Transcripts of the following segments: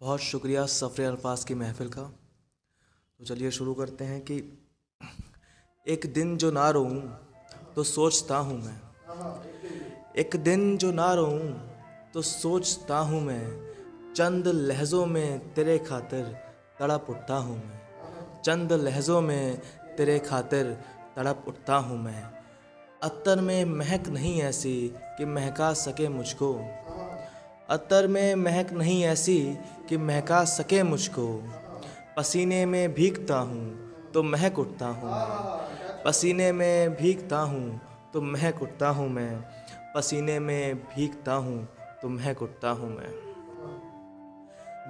बहुत शुक्रिया सफ़र अल्फाज की महफ़िल का। तो चलिए शुरू करते हैं कि एक दिन जो ना रोऊं तो सोचता हूँ मैं। एक दिन जो ना रोऊं तो सोचता हूँ मैं। चंद लहज़ों में तेरे खातिर तड़प उठता हूँ मैं। चंद लहज़ों में तेरे खातिर तड़प उठता हूँ मैं। अत्तर में महक नहीं ऐसी कि महका सके मुझको। अत्तर में महक नहीं ऐसी कि महका सके मुझको। पसीने में भीगता हूँ तो महक उठता हूँ मैं। पसीने में भीगता हूँ तो महक उठता हूँ मैं। पसीने में भीगता हूँ तो महक उठता हूँ मैं।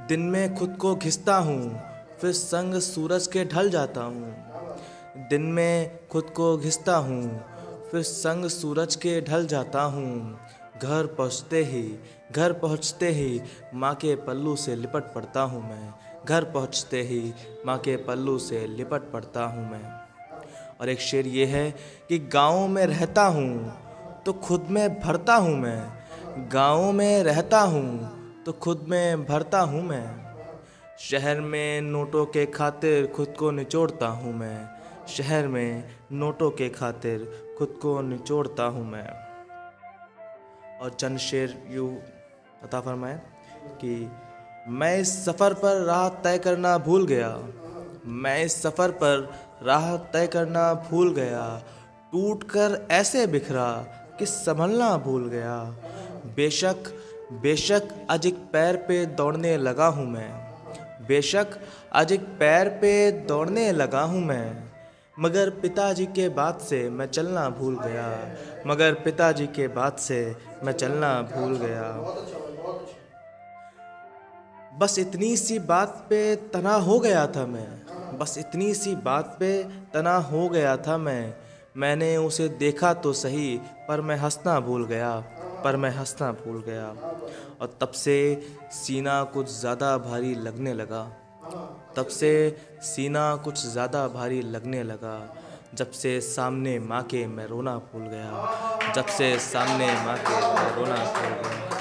दिन में खुद को घिसता हूँ फिर संग सूरज के ढल जाता हूँ। दिन में खुद को घिसता हूँ फिर संग सूरज के ढल जाता हूँ। घर पहुँचते ही माँ के पल्लू से लिपट पड़ता हूँ मैं। घर पहुँचते ही माँ के पल्लू से लिपट पड़ता हूँ मैं। और एक शेर ये है कि गाँव में रहता हूँ तो खुद में भरता हूँ मैं। गाँव में रहता हूँ तो खुद में भरता हूँ मैं। शहर में नोटों के खातिर खुद को निचोड़ता हूँ मैं। शहर में नोटों के खातिर खुद को निचोड़ता हूँ मैं। और चंद शेर यूँ अता फरमाए कि मैं इस सफ़र पर राह तय करना भूल गया। मैं इस सफ़र पर राह तय करना भूल गया। टूट कर ऐसे बिखरा कि संभलना भूल गया। बेशक बेशक आज एक पैर पे दौड़ने लगा हूँ मैं। बेशक आज एक पैर पे दौड़ने लगा हूँ मैं। मगर पिताजी के बाद से मैं चलना भूल गया। मगर पिताजी के बाद से मैं चलना भूल गया। बस इतनी सी बात पे तना हो गया था मैं। बस इतनी सी बात पे तना हो गया था मैं। मैंने उसे देखा तो सही पर मैं हंसना भूल गया। पर मैं हंसना भूल गया। और तब से सीना कुछ ज़्यादा भारी लगने लगा। तब से सीना कुछ ज़्यादा भारी लगने लगा। जब से सामने माँ के मैं रोना भूल गया। जब से सामने माँ के मैं रोना भूल गया।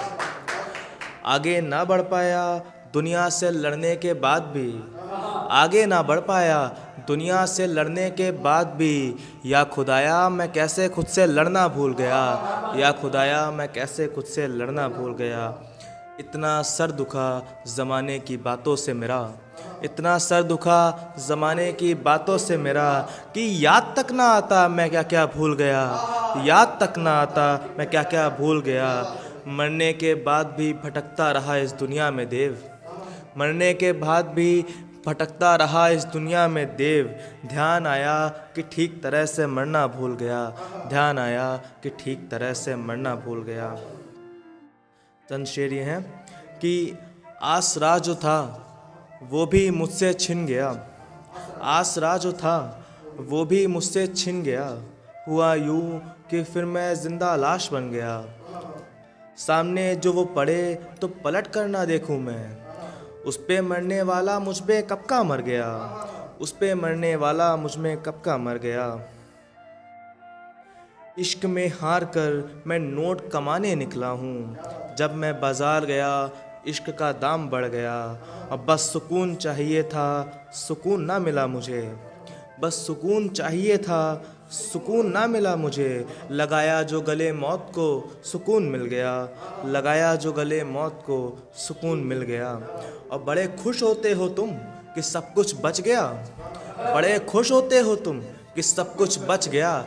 आगे ना बढ़ पाया दुनिया से लड़ने के बाद भी। आगे ना बढ़ पाया दुनिया से लड़ने के बाद भी। या खुदाया मैं कैसे खुद से लड़ना भूल गया। या खुदाया मैं कैसे खुद से लड़ना भूल गया। इतना सर दुखा ज़माने की बातों से मेरा। इतना सर दुखा ज़माने की बातों से मेरा कि याद तक ना आता मैं क्या क्या भूल गया। याद तक ना आता मैं क्या क्या भूल गया। मरने के बाद भी भटकता रहा इस दुनिया में देव। मरने के बाद भी भटकता रहा इस दुनिया में देव। ध्यान आया कि ठीक तरह से मरना भूल गया। ध्यान आया कि ठीक तरह से मरना भूल गया। चंद शेर ये हैं कि आसरा जो था वो भी मुझसे छिन गया। आसरा जो था वो भी मुझसे छिन गया। हुआ यूँ कि फिर मैं ज़िंदा लाश बन गया। सामने जो वो पड़े तो पलट कर ना देखूं मैं। उस पे मरने वाला मुझ पे कब का मर गया। उस पे मरने वाला मुझ में कब का मर गया। इश्क में हार कर मैं नोट कमाने निकला हूँ। जब मैं बाज़ार गया इश्क का दाम बढ़ गया। अब बस सुकून चाहिए था सुकून ना मिला मुझे। बस सुकून चाहिए था सुकून ना मिला मुझे। लगाया जो गले मौत को सुकून मिल गया। लगाया जो गले मौत को सुकून मिल गया। और बड़े खुश होते हो तुम कि सब कुछ बच गया। बड़े खुश होते हो तुम कि सब कुछ बच गया।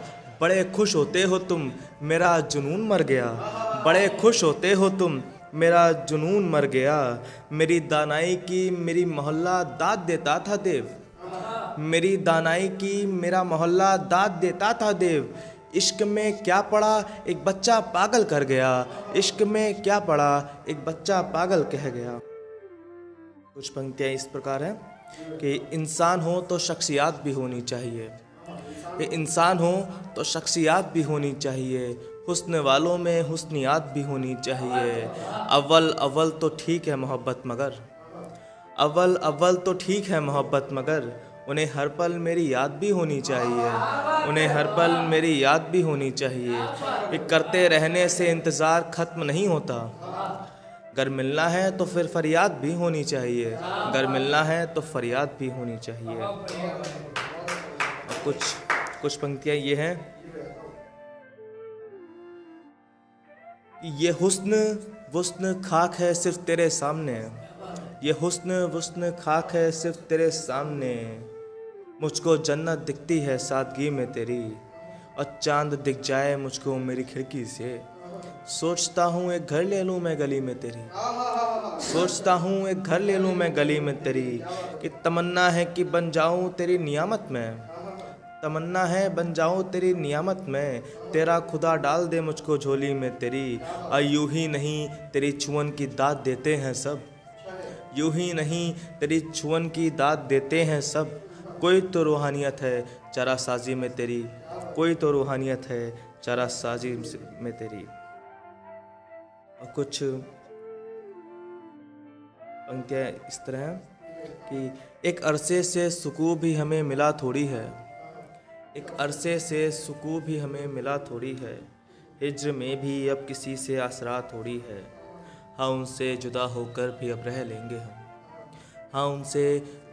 बड़े खुश होते हो तुम मेरा जुनून मर गया। बड़े खुश होते हो तुम मेरा जुनून मर गया। मेरी दानाई की मेरी मोहल्ला दाद देता था देव। मेरी दानाई की मेरा मोहल्ला दाद देता था देव। इश्क में क्या पड़ा एक बच्चा पागल कर गया। इश्क में क्या पड़ा एक बच्चा पागल कह गया। कुछ पंक्तियाँ इस प्रकार हैं कि इंसान हो तो शख्सियत भी होनी चाहिए। कि इंसान हो तो शख्सियत भी होनी चाहिए। हुस्न वालों में हुस्नियात भी होनी चाहिए। अव्वल अव्वल तो ठीक है मोहब्बत मगर। अव्वल अव्वल तो ठीक है मोहब्बत मगर। उन्हें हर पल मेरी याद भी होनी चाहिए। उन्हें हर पल मेरी याद भी होनी चाहिए। कि करते रहने से इंतज़ार ख़त्म नहीं होता। अगर मिलना है तो फिर फरियाद भी होनी चाहिए, अगर मिलना है तो फरियाद भी होनी चाहिए। और कुछ कुछ पंक्तियाँ ये हैं कि ये हुस्न वुस्न खाक है सिर्फ तेरे सामने, ये हुस्न वुस्न खाक है सिर्फ तेरे सामने, मुझको जन्नत दिखती है सादगी में तेरी, और चांद दिख जाए मुझको मेरी खिड़की से। सोचता हूँ एक घर ले लूँ मैं गली में तेरी, सोचता हूँ एक घर ले लूँ मैं गली में तेरी, कि तमन्ना है कि बन जाऊँ तेरी नियामत में, तमन्ना है बन जाऊँ तेरी नियामत में, तेरा खुदा डाल दे मुझको झोली में तेरी। और यूं ही नहीं तेरी छुअन की दाद देते हैं सब, यूं ही नहीं तेरी छुअन की दाद देते हैं सब, कोई तो रूहानियत है चारा साजी में तेरी, कोई तो रूहानियत है चारा साजी में तेरी। और कुछ पंक्तियाँ इस तरह हैं कि एक अरसे से सुकून भी हमें मिला थोड़ी है, एक अरसे से सुकून भी हमें मिला थोड़ी है, हिज्र में भी अब किसी से आसरा थोड़ी है, हाँ उनसे जुदा होकर भी अब रह लेंगे हम, हाँ उनसे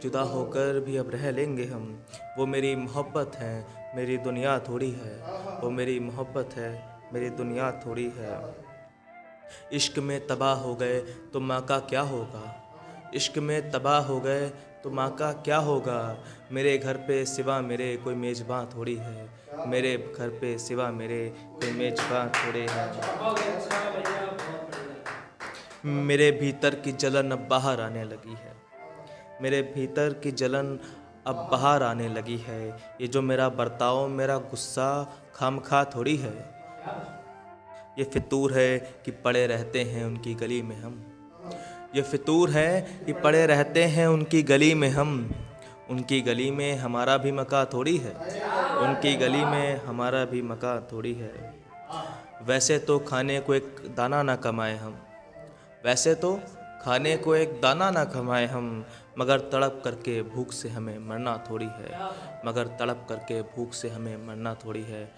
जुदा होकर भी अब रह लेंगे हम। वो मेरी मोहब्बत है मेरी दुनिया थोड़ी है, वो मेरी मोहब्बत है मेरी दुनिया थोड़ी है। इश्क में तबाह हो गए तो माँ का क्या होगा, इश्क में तबाह हो गए तो माँ का क्या होगा, मेरे घर पे सिवा मेरे कोई मेज़बां थोड़ी है, मेरे घर पे सिवा मेरे कोई मेज़बां थोड़े हैं। मेरे भीतर की जलन अब बाहर आने लगी है, मेरे भीतर की जलन अब बाहर आने लगी है, ये जो मेरा बर्ताव मेरा गुस्सा खामखा थोड़ी है, ये फितूर है कि पड़े रहते हैं उनकी गली में हम, ये फितूर है कि पड़े रहते हैं उनकी गली में हम, उनकी गली में हमारा भी मका थोड़ी है, उनकी गली में हमारा भी मका थोड़ी है। वैसे तो खाने को एक दाना ना कमाए हम, वैसे तो खाने को एक दाना ना कमाए हम, मगर तड़प करके भूख से हमें मरना थोड़ी है, मगर तड़प करके भूख से हमें मरना थोड़ी है।